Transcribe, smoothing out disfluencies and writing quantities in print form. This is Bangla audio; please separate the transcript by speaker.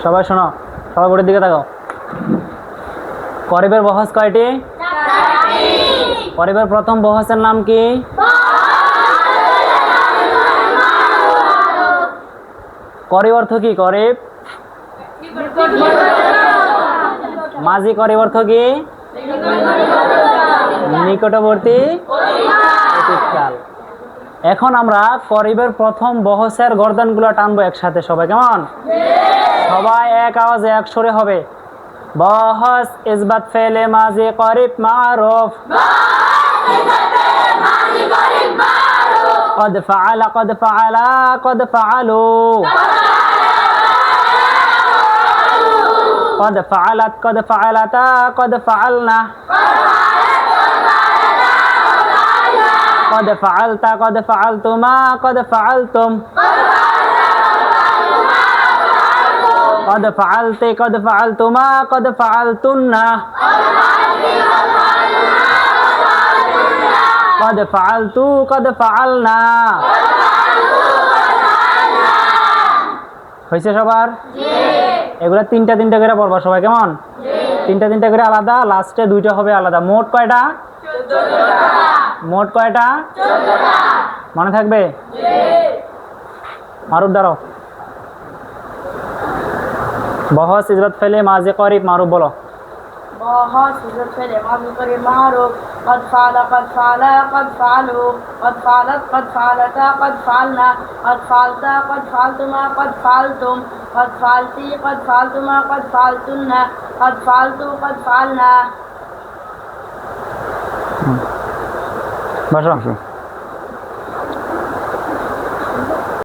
Speaker 1: সবাই শোনো, সবাই বোর্ডের দিকে তাকাও। করিবের বহস কয়টি? করিবের প্রথম বহসের নাম কি? করিব অর্থ কি? করিব। মাঝি করিব অর্থ কি? নিকটবর্তী অতীতকাল। এখন আমরা করিবের প্রথম বহসের গর্দানগুলো টানবো একসাথে, সবাই কেমন? সবাই এক আওয়াজে এক সুরে হবে। বহস ইসবাত ফেলে মাঝি করিব মারুফ। قد فعل قد فعل قد فعلوا قد فعلت قد فعلتا قد فعلنا قد فعلت قد فعلتما قد فعلتم قد فعلت قد فعلتما قد فعلتن قد فعلت قد فعلنا। হয়েছে সবার? এগুলা তিনটা তিনটা করে পড়বা সবাই, কেমন? তিনটা তিনটা করে আলাদা, লাস্টে দুইটা হবে আলাদা। মোট কয়টা? মোট কয়টা? মনে থাকবে? মারুফ দাঁড়াও। বহস ইসবাত ফেলে মাঝে করিব মারুফ বলো।
Speaker 2: بحث إذا فعل ماضي قريب معروف. قد فعل قد فعل قد فعلوا قد فعلت قد فعلتا قد فعلنا قد فعلت قد فعلتما قد فعلتم قد فعلتي قد فعلتما قد فعلتن قد فعلت قد فعلنا।
Speaker 1: বসো।